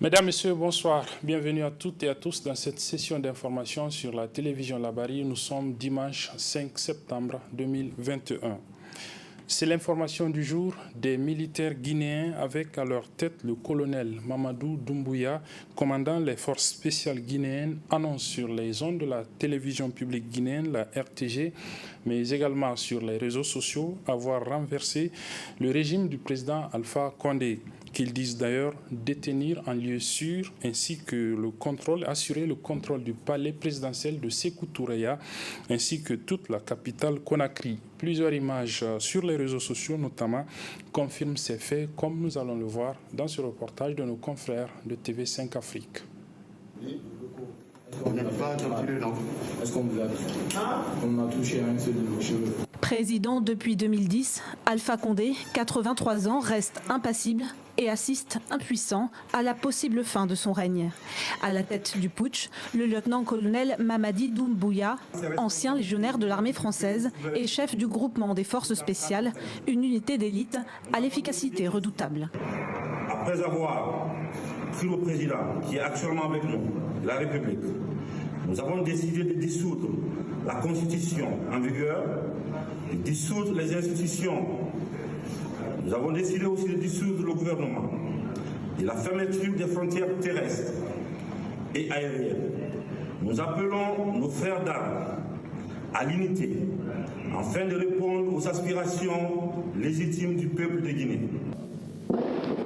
Mesdames, Messieurs, bonsoir. Bienvenue à toutes et à tous dans cette session d'information sur la télévision Labari. Nous sommes dimanche 5 septembre 2021. C'est l'information du jour des militaires guinéens avec à leur tête le colonel Mamadou Doumbouya, commandant les forces spéciales guinéennes, annonce sur les ondes de la télévision publique guinéenne, la RTG, mais également sur les réseaux sociaux, avoir renversé le régime du président Alpha Condé, qu'ils disent d'ailleurs détenir en lieu sûr, ainsi que assurer le contrôle du palais présidentiel de Sékou Toureya, ainsi que toute la capitale Conakry. Plusieurs images sur les réseaux sociaux notamment confirment ces faits, comme nous allons le voir dans ce reportage de nos confrères de TV5 Afrique. On n'a pas torturé, non? Est-ce qu'on vous a dit? On a touché un seul de vos cheveux. Président depuis 2010, Alpha Condé, 83 ans, reste impassible et assiste impuissant à la possible fin de son règne. À la tête du putsch, le lieutenant-colonel Mamadi Doumbouya, ancien légionnaire de l'armée française et chef du groupement des forces spéciales, une unité d'élite à l'efficacité redoutable. Après avoir pris le président qui est actuellement avec nous, la République, nous avons décidé de dissoudre la Constitution en vigueur, de dissoudre les institutions. Nous avons décidé aussi de dissoudre le gouvernement, de la fermeture des frontières terrestres et aériennes. Nous appelons nos frères d'armes à l'unité, afin de répondre aux aspirations légitimes du peuple de Guinée.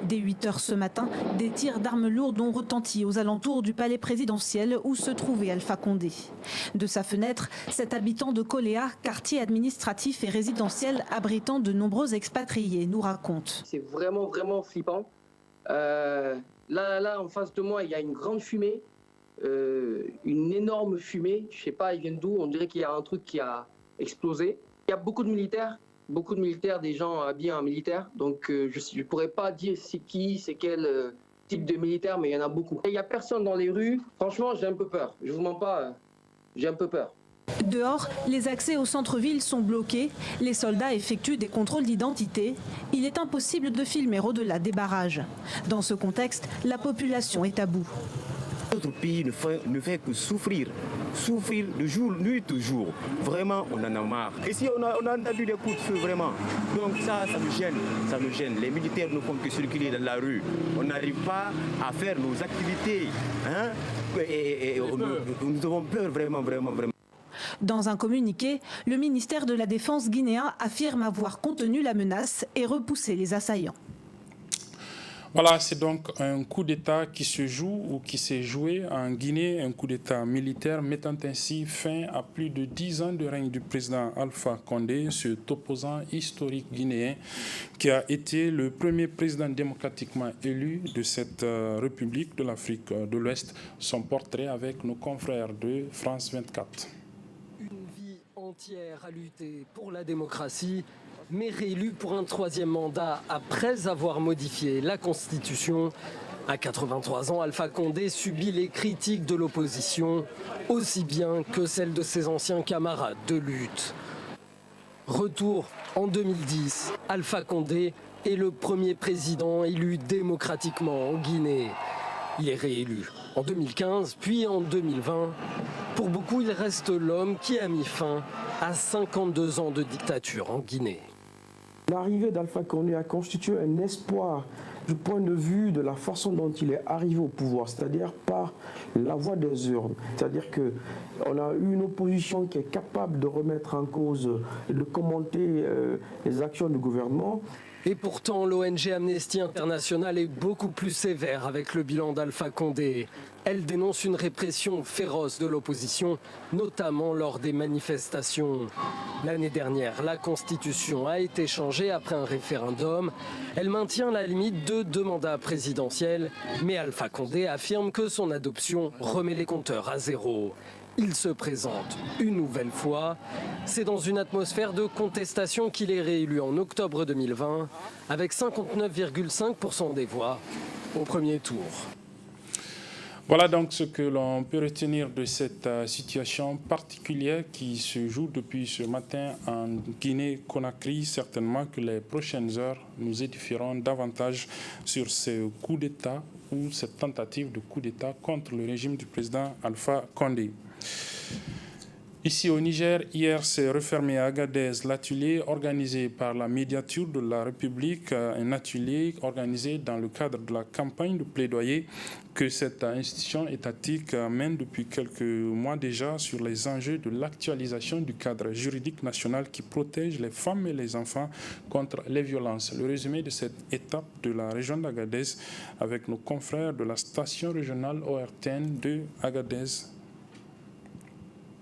Dès 8 h ce matin, des tirs d'armes lourdes ont retenti aux alentours du palais présidentiel où se trouvait Alpha Condé. De sa fenêtre, cet habitant de Koléa, quartier administratif et résidentiel abritant de nombreux expatriés, nous raconte. C'est vraiment flippant. Là, en face de moi, il y a une grande fumée, une énorme fumée. Je ne sais pas, il vient d'où. On dirait qu'il y a un truc qui a explosé. Il y a beaucoup de militaires, des gens habillés en militaire. Donc je ne pourrais pas dire c'est qui, c'est quel type de militaire, mais il y en a beaucoup. Il n'y a personne dans les rues. Franchement, j'ai un peu peur. Je ne vous mens pas, j'ai un peu peur. Dehors, les accès au centre-ville sont bloqués. Les soldats effectuent des contrôles d'identité. Il est impossible de filmer au-delà des barrages. Dans ce contexte, la population est à bout. Notre pays ne fait que souffrir de jour, nuit, toujours. Vraiment, on en a marre. Ici, on a entendu des coups de feu, vraiment. Donc ça me gêne. Les militaires ne font que circuler dans la rue. On n'arrive pas à faire nos activités. Hein? Et nous avons peur, vraiment. Dans un communiqué, le ministère de la Défense guinéen affirme avoir contenu la menace et repoussé les assaillants. Voilà, c'est donc un coup d'État qui se joue ou qui s'est joué en Guinée, un coup d'État militaire mettant ainsi fin à plus de 10 ans de règne du président Alpha Condé, cet opposant historique guinéen qui a été le premier président démocratiquement élu de cette République de l'Afrique de l'Ouest. Son portrait avec nos confrères de France 24. Une vie entière à lutter pour la démocratie, mais réélu pour un troisième mandat après avoir modifié la Constitution. À 83 ans, Alpha Condé subit les critiques de l'opposition, aussi bien que celles de ses anciens camarades de lutte. Retour en 2010, Alpha Condé est le premier président élu démocratiquement en Guinée. Il est réélu en 2015, puis en 2020. Pour beaucoup, il reste l'homme qui a mis fin à 52 ans de dictature en Guinée. L'arrivée d'Alpha Condé a constitué un espoir du point de vue de la façon dont il est arrivé au pouvoir, c'est-à-dire par la voie des urnes. C'est-à-dire qu'on a eu une opposition qui est capable de remettre en cause et de commenter les actions du gouvernement. Et pourtant, l'ONG Amnesty International est beaucoup plus sévère avec le bilan d'Alpha Condé. Elle dénonce une répression féroce de l'opposition, notamment lors des manifestations. L'année dernière, la Constitution a été changée après un référendum. Elle maintient la limite de 2 mandats présidentiels, mais Alpha Condé affirme que son adoption remet les compteurs à zéro. Il se présente une nouvelle fois. C'est dans une atmosphère de contestation qu'il est réélu en octobre 2020, avec 59,5% des voix au premier tour. Voilà donc ce que l'on peut retenir de cette situation particulière qui se joue depuis ce matin en Guinée-Conakry. Certainement que les prochaines heures nous édifieront davantage sur ce coup d'État ou cette tentative de coup d'État contre le régime du président Alpha Condé. Ici au Niger, hier s'est refermé à Agadez l'atelier organisé par la médiature de la République, un atelier organisé dans le cadre de la campagne de plaidoyer que cette institution étatique mène depuis quelques mois déjà sur les enjeux de l'actualisation du cadre juridique national qui protège les femmes et les enfants contre les violences. Le résumé de cette étape de la région d'Agadez avec nos confrères de la station régionale ORTN de Agadez.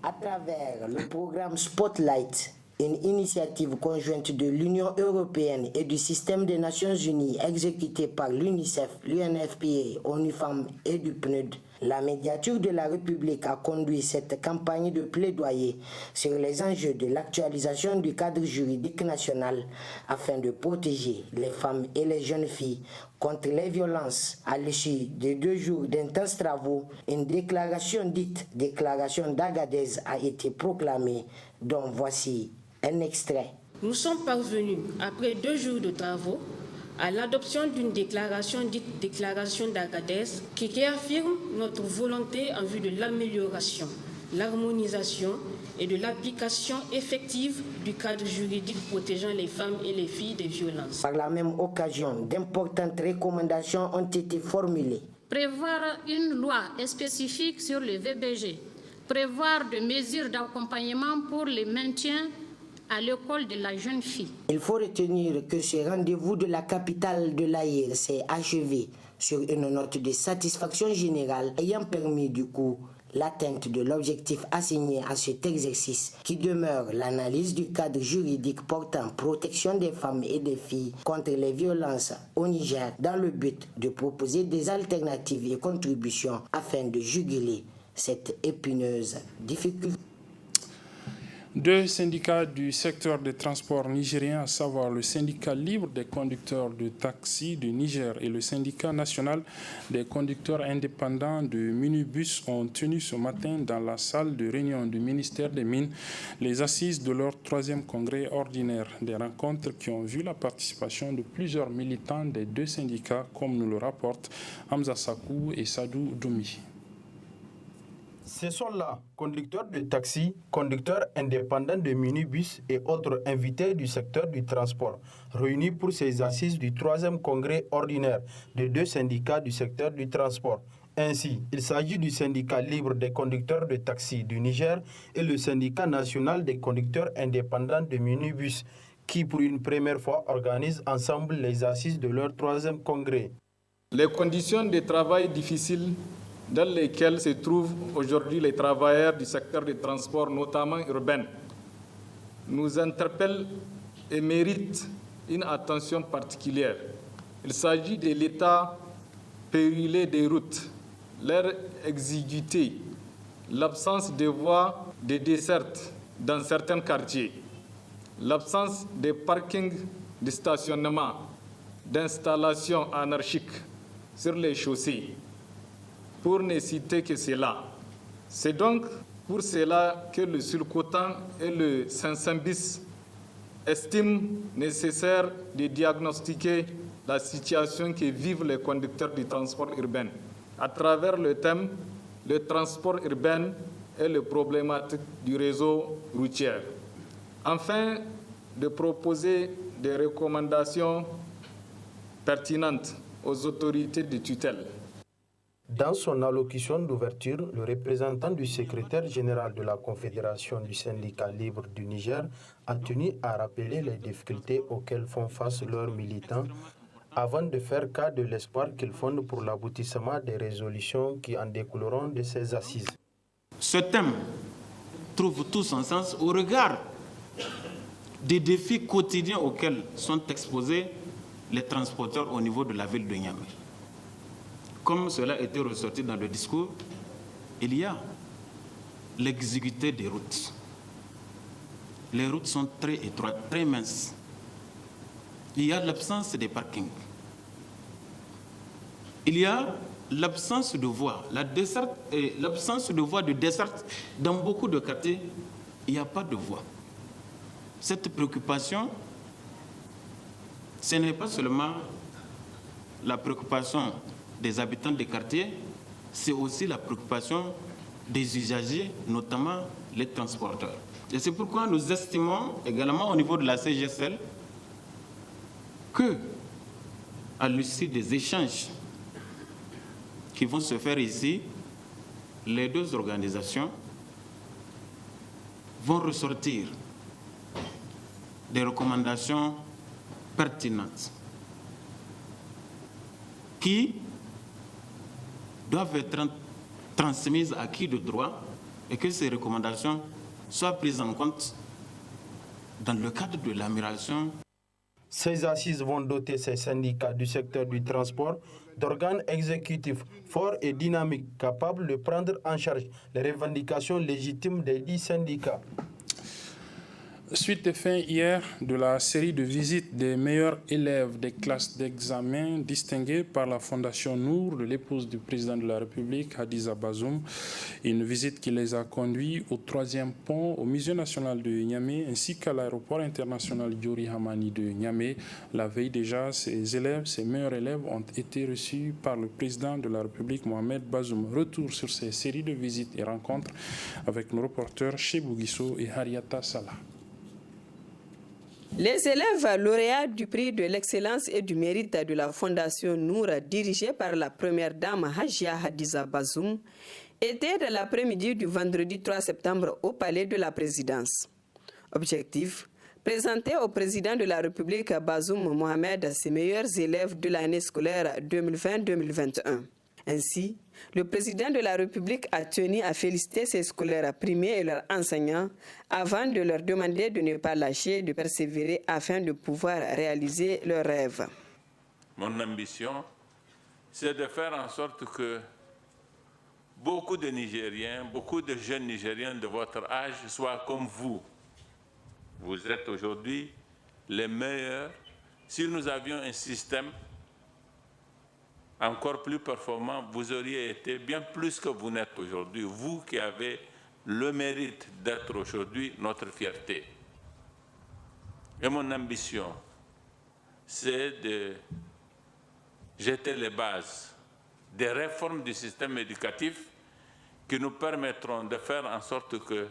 À travers le programme Spotlight, une initiative conjointe de l'Union européenne et du système des Nations Unies exécutée par l'UNICEF, l'UNFPA, ONU Femmes et du PNUD, la médiature de la République a conduit cette campagne de plaidoyer sur les enjeux de l'actualisation du cadre juridique national afin de protéger les femmes et les jeunes filles contre les violences. À l'issue de 2 jours d'intenses travaux, une déclaration dite Déclaration d'Agadez a été proclamée, dont voici un extrait. Nous sommes parvenus, après 2 jours de travaux, à l'adoption d'une déclaration dite Déclaration d'Agadez qui réaffirme notre volonté en vue de l'amélioration, l'harmonisation et de l'application effective du cadre juridique protégeant les femmes et les filles des violences. Par la même occasion, d'importantes recommandations ont été formulées. Prévoir une loi spécifique sur le VBG, prévoir des mesures d'accompagnement pour le maintien à l'école de la jeune fille. Il faut retenir que ce rendez-vous de la capitale de l'Aïr s'est achevé sur une note de satisfaction générale ayant permis du coup l'atteinte de l'objectif assigné à cet exercice qui demeure l'analyse du cadre juridique portant protection des femmes et des filles contre les violences au Niger dans le but de proposer des alternatives et contributions afin de juguler cette épineuse difficulté. 2 syndicats du secteur des transports nigériens, à savoir le syndicat libre des conducteurs de taxi du Niger et le syndicat national des conducteurs indépendants de minibus, ont tenu ce matin dans la salle de réunion du ministère des Mines les assises de leur 3e congrès ordinaire. Des rencontres qui ont vu la participation de plusieurs militants des 2 syndicats, comme nous le rapportent Hamza Sakou et Sadou Doumi. Ce sont là conducteurs de taxi, conducteurs indépendants de minibus et autres invités du secteur du transport, réunis pour ces assises du 3e congrès ordinaire de 2 syndicats du secteur du transport. Ainsi, il s'agit du syndicat libre des conducteurs de taxi du Niger et le syndicat national des conducteurs indépendants de minibus, qui pour une première fois organisent ensemble les assises de leur 3e congrès. Les conditions de travail difficiles dans lesquels se trouvent aujourd'hui les travailleurs du secteur des transports, notamment urbains, nous interpellent et méritent une attention particulière. Il s'agit de l'état périlleux des routes, leur exiguïté, l'absence de voies de desserte dans certains quartiers, l'absence de parkings de stationnement, d'installations anarchiques sur les chaussées, pour ne citer que cela. C'est donc pour cela que le Sulcotan et le 500 bis estiment nécessaire de diagnostiquer la situation que vivent les conducteurs du transport urbain à travers le thème « Le transport urbain et les problématiques du réseau routier ». Enfin, de proposer des recommandations pertinentes aux autorités de tutelle. Dans son allocution d'ouverture, le représentant du secrétaire général de la Confédération du syndicat libre du Niger a tenu à rappeler les difficultés auxquelles font face leurs militants avant de faire cas de l'espoir qu'ils fondent pour l'aboutissement des résolutions qui en découleront de ces assises. Ce thème trouve tout son sens au regard des défis quotidiens auxquels sont exposés les transporteurs au niveau de la ville de Niamey. Comme cela a été ressorti dans le discours, il y a l'exiguïté des routes. Les routes sont très étroites, très minces. Il y a l'absence des parkings. Il y a l'absence de voies, l'absence de voies de desserte dans beaucoup de quartiers, il n'y a pas de voies. Cette préoccupation, ce n'est pas seulement la préoccupation des habitants des quartiers, c'est aussi la préoccupation des usagers, notamment les transporteurs. Et c'est pourquoi nous estimons également au niveau de la CGSL que, à l'issue des échanges qui vont se faire ici, les deux organisations vont ressortir des recommandations pertinentes qui doivent être transmises à qui de droit et que ces recommandations soient prises en compte dans le cadre de l'amélioration. Ces assises vont doter ces syndicats du secteur du transport d'organes exécutifs forts et dynamiques capables de prendre en charge les revendications légitimes des 10 syndicats. Suite et fin hier de la série de visites des meilleurs élèves des classes d'examen distingués par la Fondation Nour de l'épouse du président de la République, Hadiza Bazoum. Une visite qui les a conduits au 3e pont au Musée national de Niamey ainsi qu'à l'aéroport international Diori Hamani de Niamey. La veille déjà, ces meilleurs élèves ont été reçus par le président de la République, Mohamed Bazoum. Retour sur ces séries de visites et rencontres avec nos reporters Chebou Guisso et Hariata Salah. Les élèves lauréats du prix de l'excellence et du mérite de la Fondation Nour, dirigée par la première dame Hajia Hadiza Bazoum, étaient dans l'après-midi du vendredi 3 septembre au palais de la présidence. Objectif: présenter au président de la République Bazoum Mohamed ses meilleurs élèves de l'année scolaire 2020-2021. Ainsi, le président de la République a tenu à féliciter ses scolaires primés et leurs enseignants avant de leur demander de ne pas lâcher, de persévérer afin de pouvoir réaliser leurs rêves. Mon ambition, c'est de faire en sorte que beaucoup de Nigériens, beaucoup de jeunes Nigériens de votre âge soient comme vous. Vous êtes aujourd'hui les meilleurs. Si nous avions un système encore plus performant, vous auriez été bien plus que vous n'êtes aujourd'hui. Vous qui avez le mérite d'être aujourd'hui notre fierté. Et mon ambition, c'est de jeter les bases des réformes du système éducatif qui nous permettront de faire en sorte que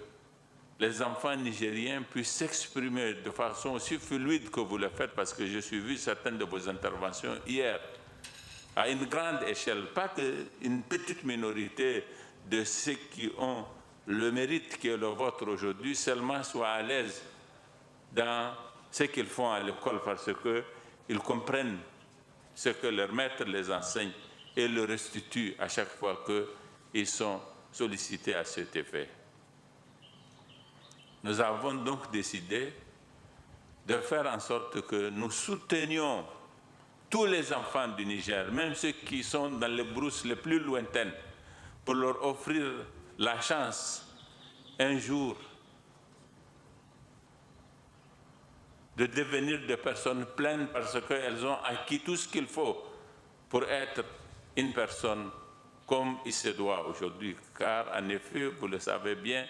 les enfants nigériens puissent s'exprimer de façon aussi fluide que vous le faites, parce que je suis vu certaines de vos interventions hier, à une grande échelle, pas qu'une petite minorité de ceux qui ont le mérite qui est le vôtre aujourd'hui seulement soient à l'aise dans ce qu'ils font à l'école parce qu'ils comprennent ce que leur maître les enseigne et le restitue à chaque fois qu'ils sont sollicités à cet effet. Nous avons donc décidé de faire en sorte que nous soutenions tous les enfants du Niger, même ceux qui sont dans les brousses les plus lointaines, pour leur offrir la chance, un jour, de devenir des personnes pleines parce qu'elles ont acquis tout ce qu'il faut pour être une personne comme il se doit aujourd'hui. Car, en effet, vous le savez bien,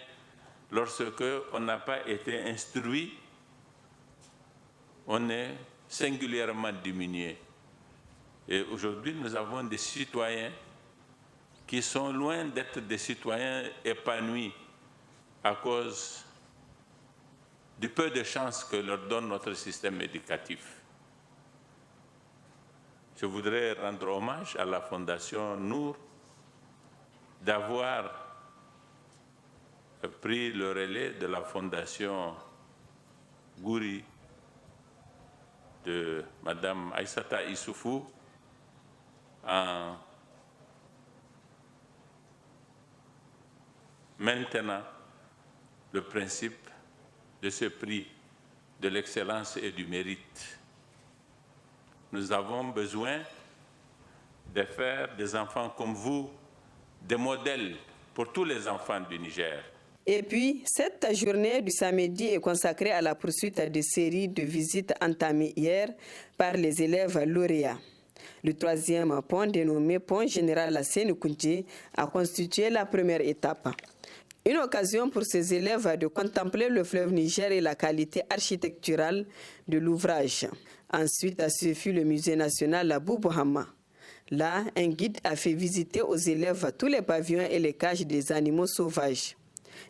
lorsque on n'a pas été instruit, on est singulièrement diminué. Et aujourd'hui, nous avons des citoyens qui sont loin d'être des citoyens épanouis à cause du peu de chance que leur donne notre système éducatif. Je voudrais rendre hommage à la Fondation Nour d'avoir pris le relais de la Fondation Gouri de Mme Aïssata Issoufou en maintenant le principe de ce prix de l'excellence et du mérite. Nous avons besoin de faire des enfants comme vous des modèles pour tous les enfants du Niger. Et puis, cette journée du samedi est consacrée à la poursuite des séries de visites entamées hier par les élèves lauréats. Le troisième pont, dénommé Pont Général Séni-Kountché, a constitué la première étape. Une occasion pour ces élèves de contempler le fleuve Niger et la qualité architecturale de l'ouvrage. Ensuite a suffi le musée national Boubou Hama. Là, un guide a fait visiter aux élèves tous les pavillons et les cages des animaux sauvages.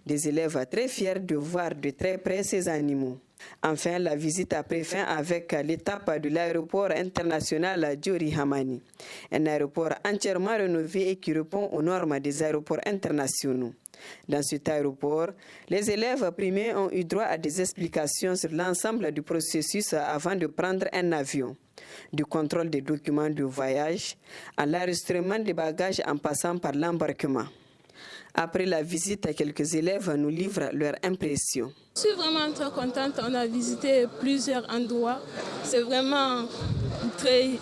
Des élèves très fiers de voir de très près ces animaux. Enfin, la visite a pris fin avec l'étape de l'aéroport international Diori Hamani, un aéroport entièrement rénové et qui répond aux normes des aéroports internationaux. Dans cet aéroport, les élèves primés ont eu droit à des explications sur l'ensemble du processus avant de prendre un avion, du contrôle des documents de voyage, à l'enregistrement des bagages en passant par l'embarquement. Après la visite, quelques élèves nous livrent leurs impressions. Je suis vraiment très contente. On a visité plusieurs endroits. C'est vraiment très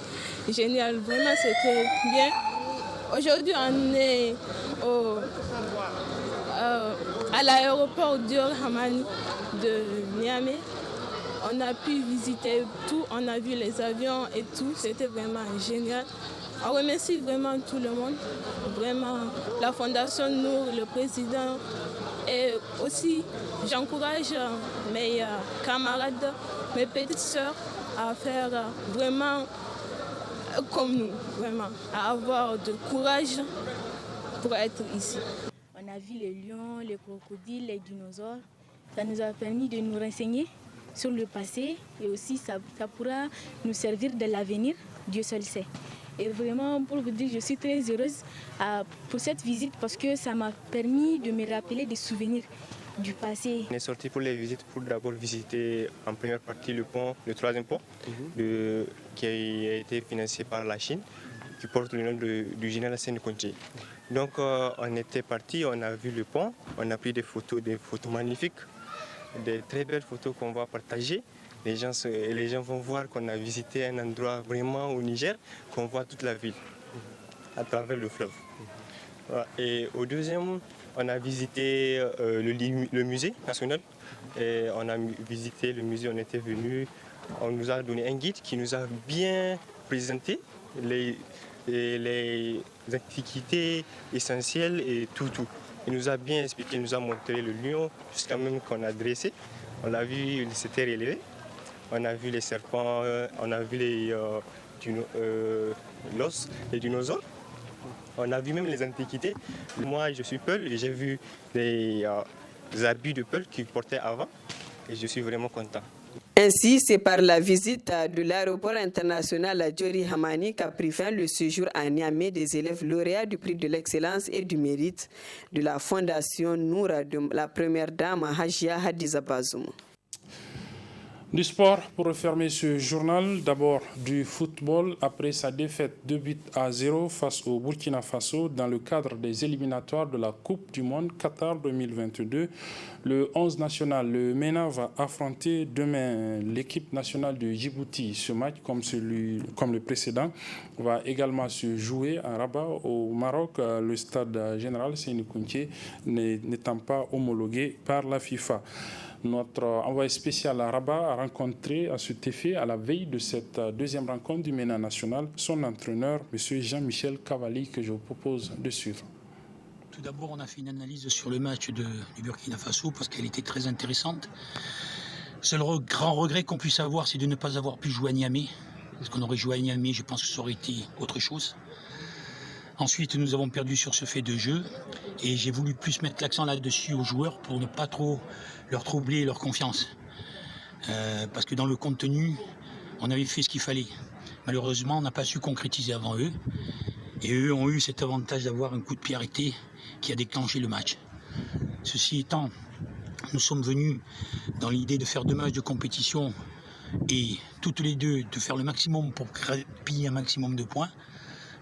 génial. Vraiment, c'était bien. Aujourd'hui, on est à l'aéroport Dior Hamani de Niamey. On a pu visiter tout. On a vu les avions et tout. C'était vraiment génial. On remercie vraiment tout le monde, vraiment la Fondation Nour, le président. Et aussi, j'encourage mes camarades, mes petites sœurs à faire vraiment comme nous, vraiment, à avoir du courage pour être ici. On a vu les lions, les crocodiles, les dinosaures. Ça nous a permis de nous renseigner sur le passé et aussi ça pourra nous servir de l'avenir, Dieu seul sait. Et vraiment, pour vous dire, je suis très heureuse pour cette visite parce que ça m'a permis de me rappeler des souvenirs du passé. On est sorti pour les visites pour d'abord visiter en première partie le pont, le troisième pont, qui a été financé par la Chine, qui porte le nom du général Séni-Kountché. Donc on était parti, on a vu le pont, on a pris des photos magnifiques, des très belles photos qu'on va partager. Les gens vont voir qu'on a visité un endroit vraiment au Niger, qu'on voit toute la ville à travers le fleuve. Et au deuxième, on a visité le musée national. Et on a visité le musée, on était venu, on nous a donné un guide qui nous a bien présenté les antiquités essentielles et tout. Il nous a bien expliqué, il nous a montré le lion jusqu'à même qu'on a dressé. On l'a vu, il s'était relevé. On a vu les serpents, on a vu les dinosaures. On a vu même les antiquités. Moi, je suis Peul et j'ai vu les habits de Peul qu'ils portaient avant. Et je suis vraiment content. Ainsi, c'est par la visite de l'aéroport international Diori Hamani qu'a pris fin le séjour à Niamey des élèves lauréats du prix de l'excellence et du mérite de la Fondation Noura de la première dame Hajia Hadiza Bazoum. Du sport, pour refermer ce journal, d'abord du football. Après sa défaite 2-0 face au Burkina Faso dans le cadre des éliminatoires de la Coupe du Monde Qatar 2022, le 11 national, le MENA, va affronter demain l'équipe nationale de Djibouti. Ce match, comme le précédent, va également se jouer à Rabat, au Maroc, le stade général Séni-Kountché n'étant pas homologué par la FIFA. Notre envoyé spécial à Rabat a rencontré à cet effet, à la veille de cette deuxième rencontre du MENA national, son entraîneur, M. Jean-Michel Cavalli, que je vous propose de suivre. Tout d'abord, on a fait une analyse sur le match du Burkina Faso parce qu'elle était très intéressante. Seul grand regret qu'on puisse avoir, c'est de ne pas avoir pu jouer à Niamey. Parce qu'on aurait joué à Niamey, je pense que ça aurait été autre chose. Ensuite, nous avons perdu sur ce fait de jeu et j'ai voulu plus mettre l'accent là-dessus aux joueurs pour ne pas trop leur troubler leur confiance. Parce que dans le contenu, on avait fait ce qu'il fallait. Malheureusement, on n'a pas su concrétiser avant eux. Et eux ont eu cet avantage d'avoir un coup de pied arrêté qui a déclenché le match. Ceci étant, nous sommes venus dans l'idée de faire 2 matchs de compétition et toutes les deux de faire le maximum pour piller un maximum de points.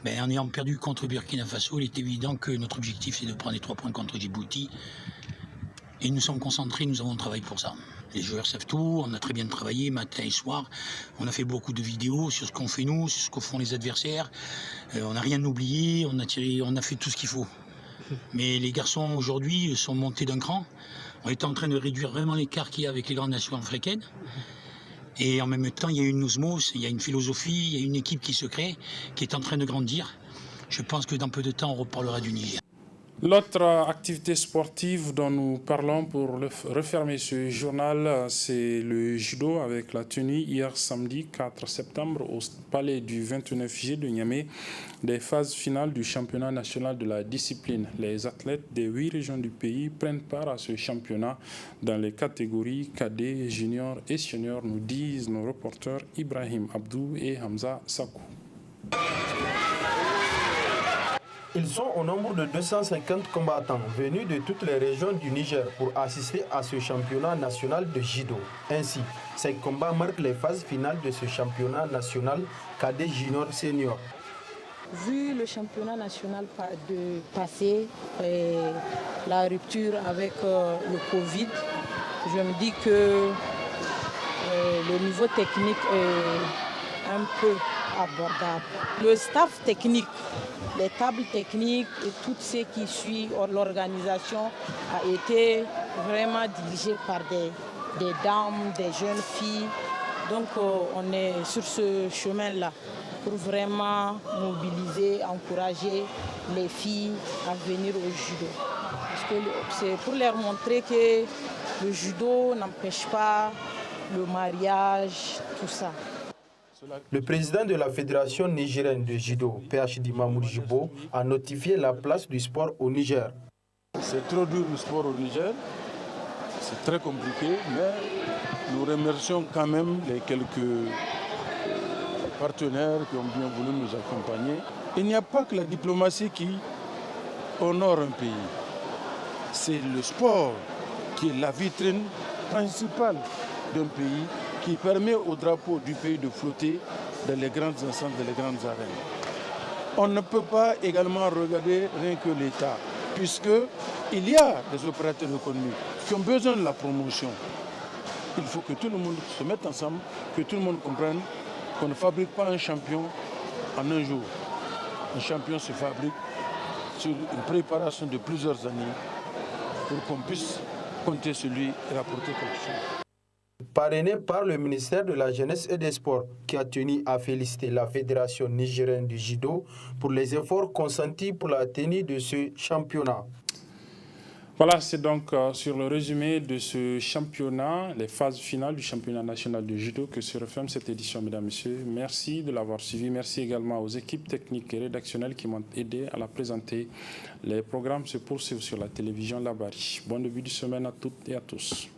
Mais en ayant perdu contre Burkina Faso, il est évident que notre objectif c'est de prendre les 3 points contre Djibouti. Et nous sommes concentrés, nous avons travaillé pour ça. Les joueurs savent tout, on a très bien travaillé matin et soir. On a fait beaucoup de vidéos sur ce qu'on fait nous, sur ce que font les adversaires. On n'a rien oublié, on a fait tout ce qu'il faut. Mais les garçons aujourd'hui sont montés d'un cran. On est en train de réduire vraiment l'écart qu'il y a avec les grandes nations africaines. Et en même temps, il y a une osmose, il y a une philosophie, il y a une équipe qui se crée, qui est en train de grandir. Je pense que dans peu de temps, on reparlera du Niger. L'autre activité sportive dont nous parlons pour refermer ce journal, c'est le judo avec la tenue hier samedi 4 septembre au palais du 29 juillet de Niamey des phases finales du championnat national de la discipline. Les athlètes des 8 régions du pays prennent part à ce championnat dans les catégories cadets, juniors et seniors, nous disent nos reporters Ibrahim Abdou et Hamza Sakou. Ils sont au nombre de 250 combattants venus de toutes les régions du Niger pour assister à ce championnat national de judo. Ainsi, ces combats marquent les phases finales de ce championnat national cadet junior senior. Vu le championnat national passé et la rupture avec le Covid, je me dis que le niveau technique est un peu abordable. Le staff technique, les tables techniques et tout ce qui suit l'organisation a été vraiment dirigé par des dames, des jeunes filles. Donc on est sur ce chemin-là pour vraiment mobiliser, encourager les filles à venir au judo. Parce que c'est pour leur montrer que le judo n'empêche pas le mariage, tout ça. Le président de la Fédération nigérienne de judo, PhD Mamoud Jibo, a notifié la place du sport au Niger. C'est trop dur le sport au Niger, c'est très compliqué, mais nous remercions quand même les quelques partenaires qui ont bien voulu nous accompagner. Il n'y a pas que la diplomatie qui honore un pays. C'est le sport qui est la vitrine principale d'un pays qui permet au drapeau du pays de flotter dans les grandes enceintes, dans les grandes arènes. On ne peut pas également regarder rien que l'État, puisqu'il y a des opérateurs économiques qui ont besoin de la promotion. Il faut que tout le monde se mette ensemble, que tout le monde comprenne qu'on ne fabrique pas un champion en un jour. Un champion se fabrique sur une préparation de plusieurs années pour qu'on puisse compter sur lui et rapporter quelque chose. Parrainé par le ministère de la Jeunesse et des Sports, qui a tenu à féliciter la Fédération nigérienne du judo pour les efforts consentis pour la tenue de ce championnat. Voilà, c'est donc sur le résumé de ce championnat, les phases finales du championnat national de judo que se referme cette édition, mesdames et messieurs. Merci de l'avoir suivi. Merci également aux équipes techniques et rédactionnelles qui m'ont aidé à la présenter. Les programmes se poursuivent sur la télévision Labari. Bon début de semaine à toutes et à tous.